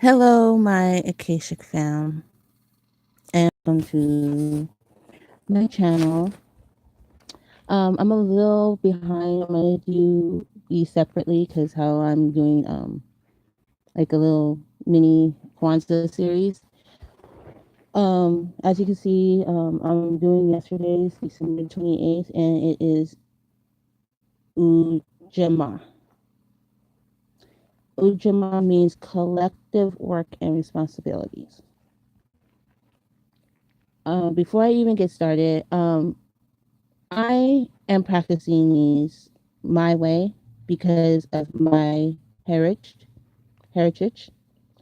Hello, my Akashic fam, and welcome to my channel. I'm a little behind. I'm gonna do these separately because how I'm doing like a little mini Kwanzaa series. As you can see, I'm doing yesterday's December 28th, and it is Ujima. Ujima means collective work and responsibilities. Before I even get started, I am practicing these my way because of my heritage. Heritage.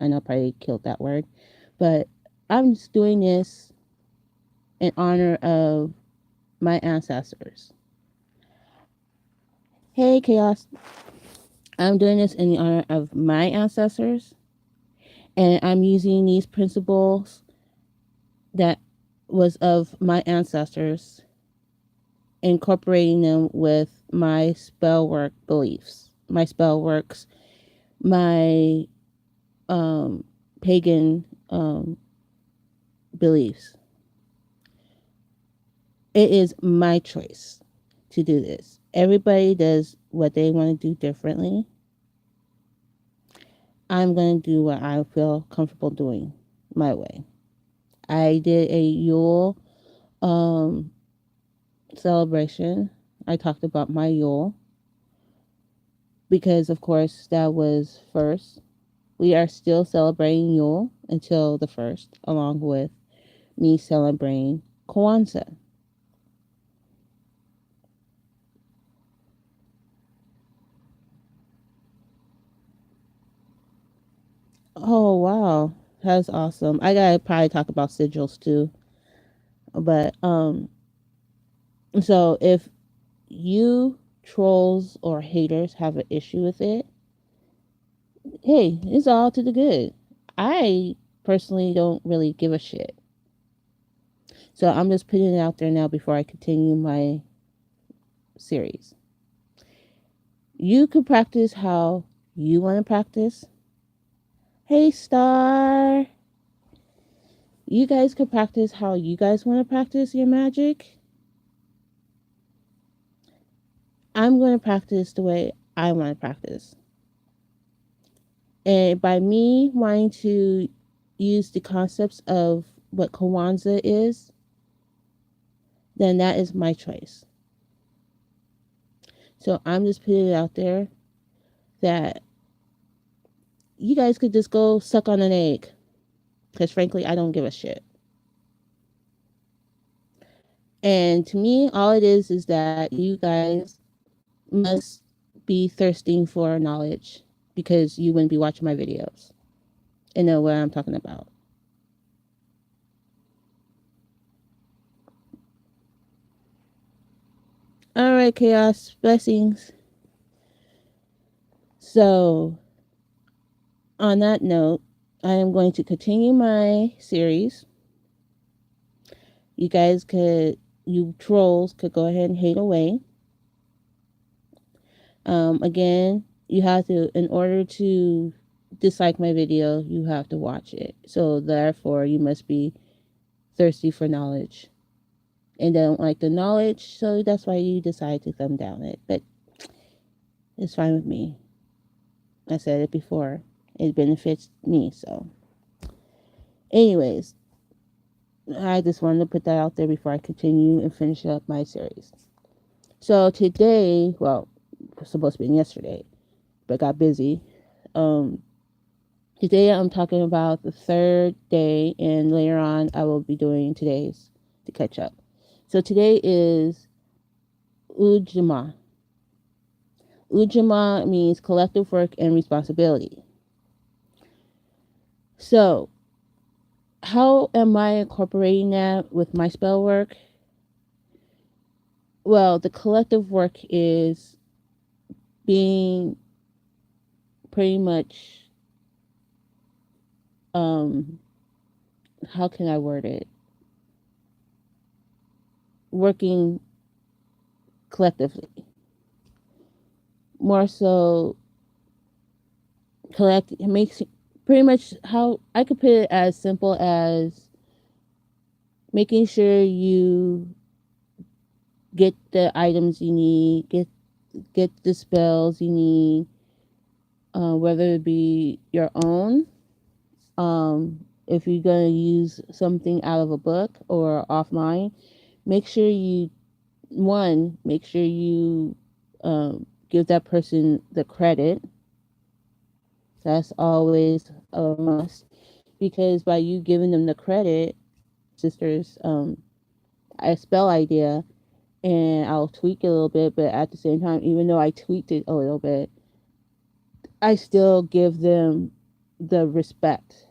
I know I probably killed that word, but I'm just doing this in honor of my ancestors. Hey, Chaos. I'm doing this in the honor of my ancestors, and I'm using these principles that was of my ancestors, incorporating them with my spell work beliefs, my spell works, my um, pagan beliefs. It is my choice to do this. Everybody does what they want to do differently. I'm going to do what I feel comfortable doing my way. I did a Yule um, celebration. I talked about my Yule because, of course, that was first. We are still celebrating Yule until the first, along with me celebrating Kwanzaa. Oh wow, that's awesome. I gotta probably talk about sigils too. But so if you trolls or haters have an issue with it, hey, it's all to the good. I personally don't really give a shit. So I'm just putting it out there now before I continue my series. You could practice how you want to practice. Hey, Star. You guys could practice how you guys want to practice your magic. I'm going to practice the way I want to practice. And by me wanting to use the concepts of what Kwanzaa is, then that is my choice. So I'm just putting it out there that you guys could just go suck on an egg. Because frankly, I don't give a shit. And to me, all it is that you guys must be thirsting for knowledge because you wouldn't be watching my videos and know what I'm talking about. All right, chaos blessings. So, on that note, I am going to continue my series. You guys could, you trolls could go ahead and hate away. Again, you have to, in order to dislike my video, you have to watch it. So, therefore, you must be thirsty for knowledge and don't like the knowledge, so that's why you decide to thumb down it. But it's fine with me. I said it before. It benefits me, so. Anyways, I just wanted to put that out there before I continue and finish up my series. So today, well, it was supposed to be yesterday, but got busy. Today I'm talking about the third day, and later on I will be doing today's to catch up. So today is Ujima. Ujima means collective work and responsibility. So, how am I incorporating that with my spell work? Well, the collective work is being pretty much, how can I word it? Working collectively. More so, Pretty much how I could put it as simple as making sure you get the items you need, get the spells you need, whether it be your own, if you're going to use something out of a book or offline, make sure you, one, make sure you give that person the credit. That's always a must because by you giving them the credit, sisters, I spell idea and I'll tweak it a little bit, but at the same time, even though I tweaked it a little bit, I still give them the respect.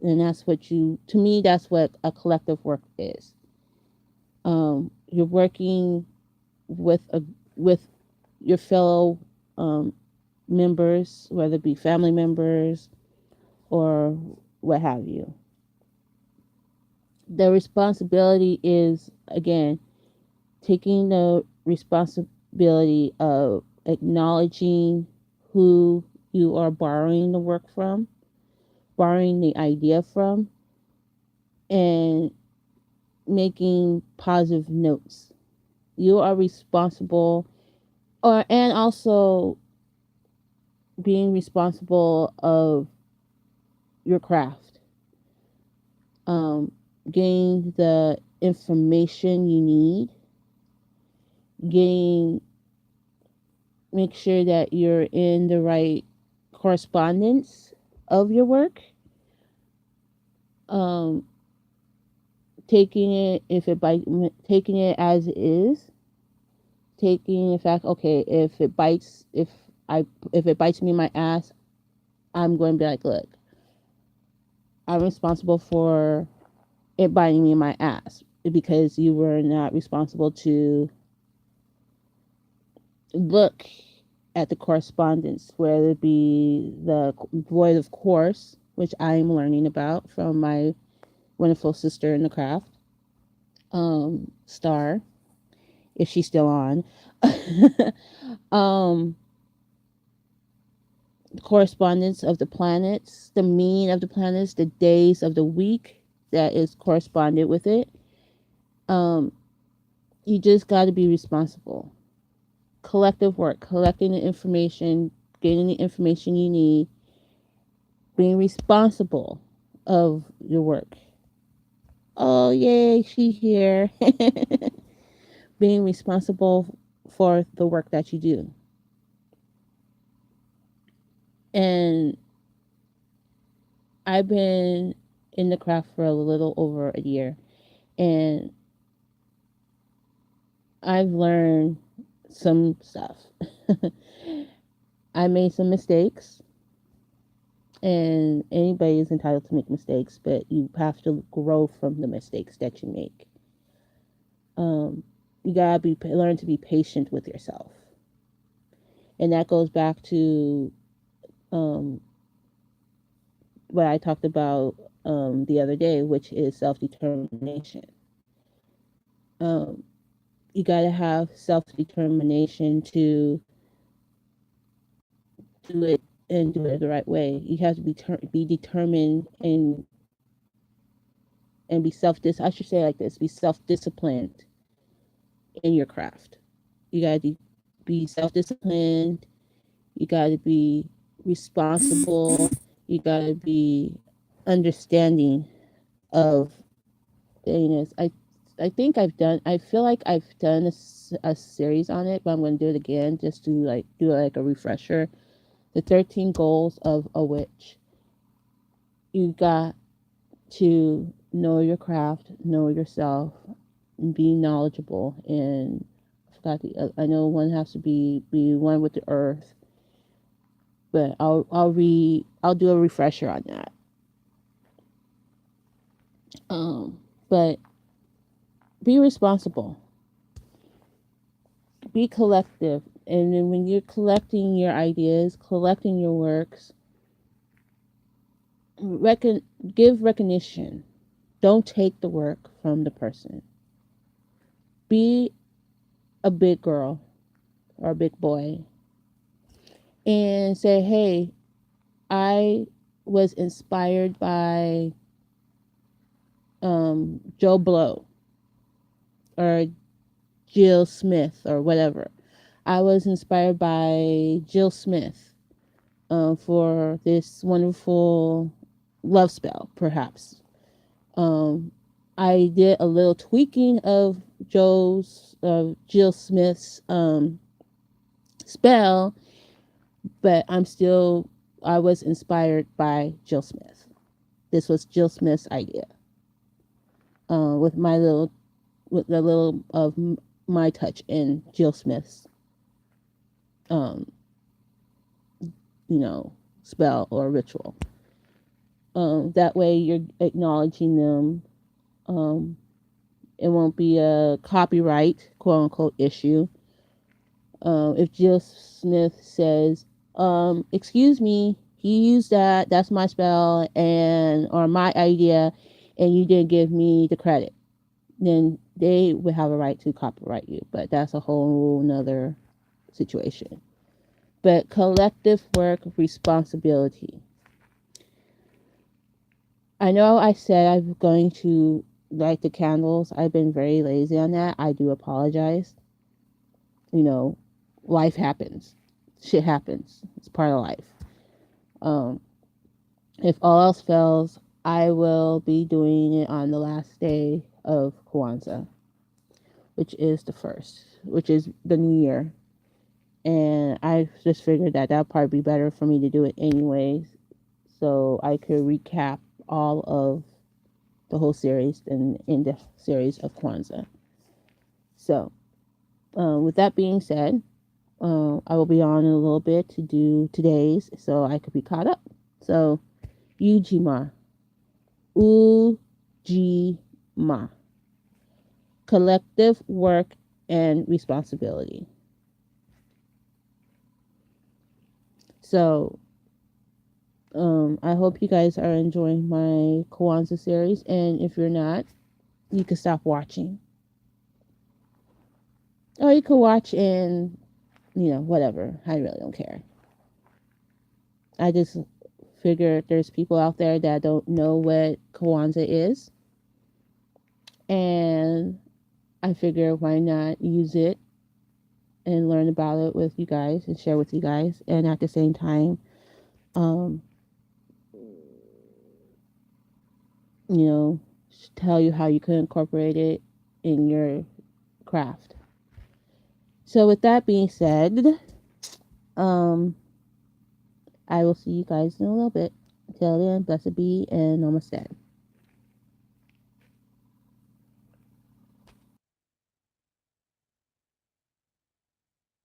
And that's what you, to me, that's what a collective work is. You're working with with your fellow um, members, whether it be family members or what have you. The responsibility is, again, taking the responsibility of acknowledging who you are borrowing the work from, borrowing the idea from, and making positive notes. You are responsible, or and also being responsible of your craft, um, getting the information you need, getting make sure that you're in the right correspondence of your work, um, taking it if it bite, taking it as it is, taking the fact, okay, I if it bites me in my ass, I'm going to be like, look, I'm responsible for it biting me in my ass because you were not responsible to look at the correspondence, whether it be the void of course, which I'm learning about from my wonderful sister in the craft, Star, if she's still on. um, Correspondence of the planets, the mean of the planets, the days of the week that is corresponded with it. Um, you just got to be responsible. Collective work, collecting the information, getting the information you need, being responsible of your work. Oh, yay, she here. Being responsible for the work that you do. And I've been in the craft for a little over a year, and I've learned some stuff. I made some mistakes, and anybody is entitled to make mistakes, but you have to grow from the mistakes that you make. Um, you gotta be learn to be patient with yourself, and that goes back to um, what I talked about the other day, which is self determination. Um, you gotta have self determination to do it and do it the right way. You have to be determined and be I should say it like this: be self disciplined in your craft. You gotta be self disciplined. You gotta be responsible. You gotta be understanding of things. I think I've done. I feel like I've done a series on it, but I'm gonna do it again just to like do like a refresher. The 13 goals of a witch. You got to know your craft, know yourself, and be knowledgeable. And I forgot I know one has to be one with the earth, but I'll do a refresher on that. But be responsible, be collective, and then when you're collecting your ideas, collecting your works, give recognition. Don't take the work from the person. Be a big girl or a big boy and say, hey, I was inspired by Joe Blow or Jill Smith or whatever. I was inspired by Jill Smith for this wonderful love spell, perhaps. Um, I did a little tweaking of Jill Smith's spell, but I was inspired by Jill Smith. This was Jill Smith's idea, with with a little of my touch in Jill Smith's, um, spell or ritual. That way, you're acknowledging them. Um, it won't be a copyright quote unquote issue. If Jill Smith says, "Excuse me, you used that. That's my spell and or my idea, and you didn't give me the credit," then they would have a right to copyright you. But that's a whole nother situation. But collective work responsibility. I know I said I'm going to light the candles. I've been very lazy on that. I do apologize. You know, life happens. Shit happens. It's part of life. Um, if all else fails, I will be doing it on the last day of Kwanzaa, which is the first, which is the new year. And I just figured that that'd probably be better for me to do it anyways, so I could recap all of the whole series and in the series of Kwanzaa. So, with that being said, I will be on in a little bit to do today's so I could be caught up. So, Ujima. Ujima. Collective work and responsibility. So, I hope you guys are enjoying my Kwanzaa series, and if you're not, you can stop watching. Or you could watch and, whatever. I really don't care. I just figure there's people out there that don't know what Kwanzaa is, and I figure why not use it and learn about it with you guys and share with you guys, and at the same time, um, you know, tell you how you could incorporate it in your craft. So with that being said, um, I will see you guys in a little bit. Until then, blessed be and namaste.